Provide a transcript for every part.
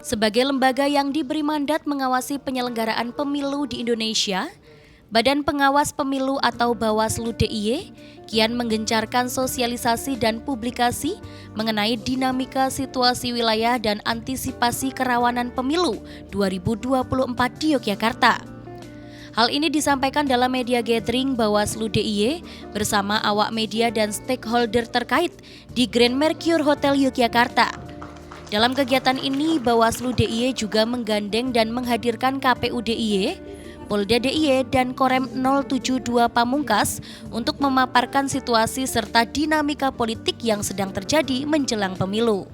Sebagai lembaga yang diberi mandat mengawasi penyelenggaraan pemilu di Indonesia, Badan Pengawas Pemilu atau Bawaslu DIY kian menggencarkan sosialisasi dan publikasi mengenai dinamika situasi wilayah dan antisipasi kerawanan pemilu 2024 di Yogyakarta. Hal ini disampaikan dalam media gathering Bawaslu DIY bersama awak media dan stakeholder terkait di Grand Mercure Hotel Yogyakarta. Dalam kegiatan ini, Bawaslu DIY juga menggandeng dan menghadirkan KPU DIY, Polda DIY, dan Korem 072 Pamungkas untuk memaparkan situasi serta dinamika politik yang sedang terjadi menjelang pemilu.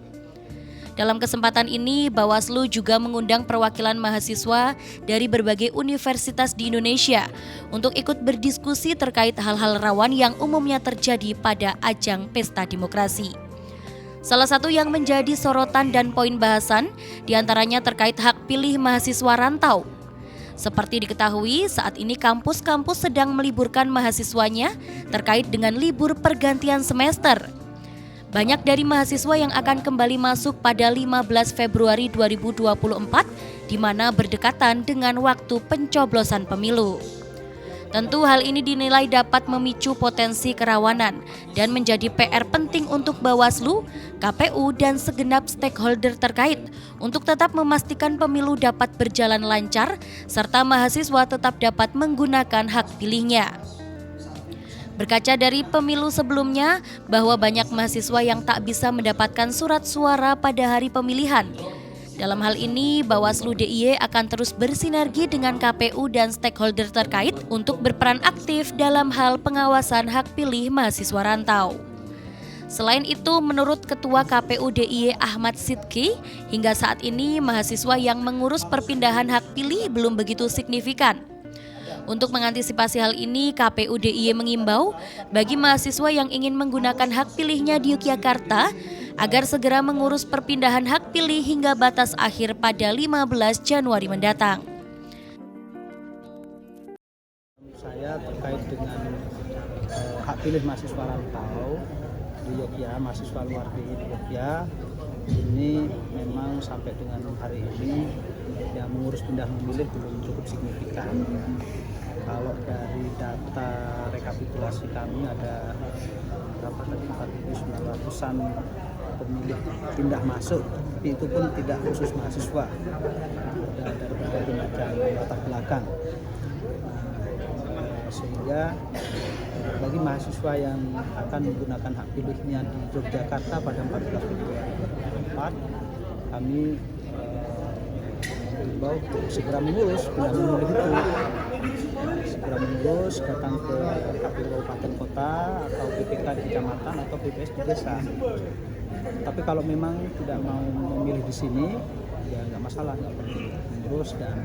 Dalam kesempatan ini, Bawaslu juga mengundang perwakilan mahasiswa dari berbagai universitas di Indonesia untuk ikut berdiskusi terkait hal-hal rawan yang umumnya terjadi pada ajang pesta demokrasi. Salah satu yang menjadi sorotan dan poin bahasan diantaranya terkait hak pilih mahasiswa rantau. Seperti diketahui, saat ini kampus-kampus sedang meliburkan mahasiswanya terkait dengan libur pergantian semester. Banyak dari mahasiswa yang akan kembali masuk pada 15 Februari 2024, di mana berdekatan dengan waktu pencoblosan pemilu. Tentu hal ini dinilai dapat memicu potensi kerawanan dan menjadi PR penting untuk Bawaslu, KPU, dan segenap stakeholder terkait untuk tetap memastikan pemilu dapat berjalan lancar serta mahasiswa tetap dapat menggunakan hak pilihnya. Berkaca dari pemilu sebelumnya bahwa banyak mahasiswa yang tak bisa mendapatkan surat suara pada hari pemilihan. Dalam hal ini, Bawaslu DIY akan terus bersinergi dengan KPU dan stakeholder terkait untuk berperan aktif dalam hal pengawasan hak pilih mahasiswa rantau. Selain itu, menurut Ketua KPU DIY Ahmad Sidki, hingga saat ini mahasiswa yang mengurus perpindahan hak pilih belum begitu signifikan. Untuk mengantisipasi hal ini, KPU DIY mengimbau bagi mahasiswa yang ingin menggunakan hak pilihnya di Yogyakarta agar segera mengurus perpindahan hak pilih hingga batas akhir pada 15 Januari mendatang. Saya terkait dengan hak pilih mahasiswa rantau di Yogyakarta, mahasiswa luar di Yogyakarta, ini memang sampai dengan hari ini yang mengurus pindah memilih belum cukup signifikan. Kalau dari data rekapitulasi kami ada berapa tadi 4.900-an pemilih pindah masuk, tapi itu pun tidak khusus mahasiswa, dari berbagai macam latar belakang. Sehingga bagi mahasiswa yang akan menggunakan hak pilihnya di Yogyakarta pada 14 Februari 2024, kami mengimbau untuk segera mengurus pindah memilih itu. Segera mengurus, datang ke KPU Kabupaten Kota atau PPK di kecamatan atau PPS di desa. Tapi kalau memang tidak mau memilih di sini, ya nggak masalah, nggak perlu mengurus dan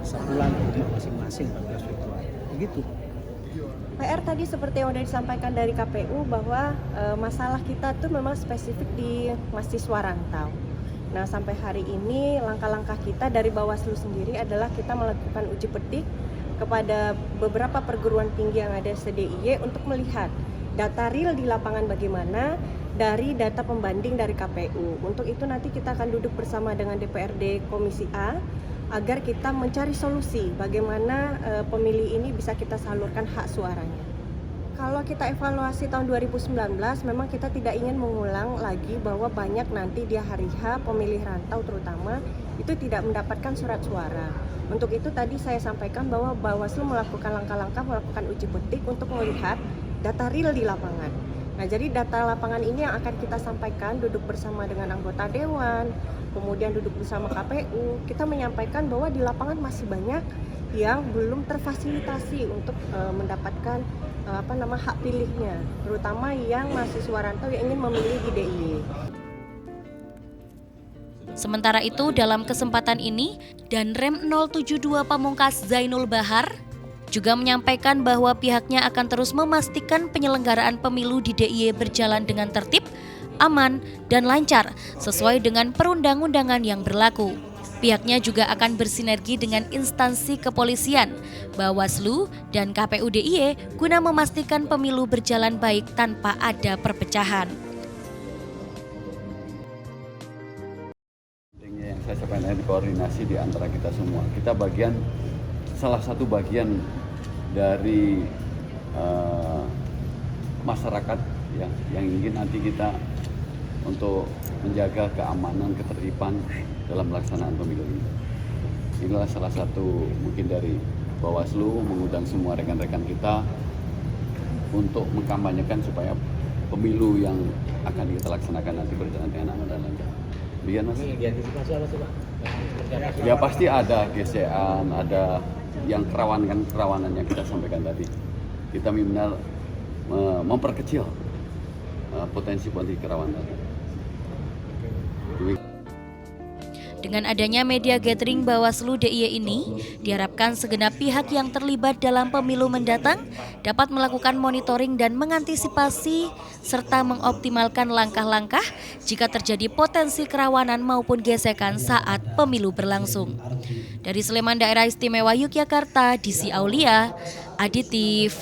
sebulan di rumah masing-masing 14 Februari. Begitu. PR tadi seperti yang sudah disampaikan dari KPU bahwa masalah kita tuh memang spesifik di mahasiswa rantau. Nah, sampai hari ini langkah-langkah kita dari Bawaslu sendiri adalah kita melakukan uji petik kepada beberapa perguruan tinggi yang ada DIY untuk melihat data real di lapangan bagaimana dari data pembanding dari KPU. Untuk itu nanti kita akan duduk bersama dengan DPRD Komisi A agar kita mencari solusi bagaimana pemilih ini bisa kita salurkan hak suaranya. Kalau kita evaluasi tahun 2019, memang kita tidak ingin mengulang lagi bahwa banyak nanti di hari H pemilih rantau terutama itu tidak mendapatkan surat suara. Untuk itu tadi saya sampaikan bahwa Bawaslu melakukan langkah-langkah, melakukan uji petik untuk melihat data real di lapangan. Nah, jadi data lapangan ini yang akan kita sampaikan duduk bersama dengan anggota Dewan, kemudian duduk bersama KPU. Kita menyampaikan bahwa di lapangan masih banyak yang belum terfasilitasi untuk mendapatkan hak pilihnya, terutama yang mahasiswa rantau yang ingin memilih di DIY. Sementara itu, dalam kesempatan ini, Danrem 072 Pamungkas Zainul Bahar juga menyampaikan bahwa pihaknya akan terus memastikan penyelenggaraan pemilu di DIY berjalan dengan tertib, aman, dan lancar sesuai dengan perundang-undangan yang berlaku. Pihaknya juga akan bersinergi dengan instansi kepolisian, Bawaslu, dan KPU DIY guna memastikan pemilu berjalan baik tanpa ada perpecahan. Saya sampaikan komunikasi di antara kita semua. Kita salah satu bagian dari masyarakat ya, yang ingin nanti kita untuk menjaga keamanan, ketertiban dalam pelaksanaan pemilu ini. Inilah salah satu mungkin dari Bawaslu mengundang semua rekan-rekan kita untuk mengkampanyekan supaya pemilu yang akan kita laksanakan nanti berjalan dengan aman dan lancar. Biar Mas. Diantisipasi apa sih Pak? Ya pasti ada gesekan, ada yang kerawanan yang kita sampaikan tadi. Kita benar memperkecil potensi-potensi kerawanan. Dengan adanya media gathering Bawaslu DIY ini, diharapkan segenap pihak yang terlibat dalam pemilu mendatang dapat melakukan monitoring dan mengantisipasi serta mengoptimalkan langkah-langkah jika terjadi potensi kerawanan maupun gesekan saat pemilu berlangsung. Dari Sleman, Daerah Istimewa Yogyakarta, Disi Aulia, Adi TV.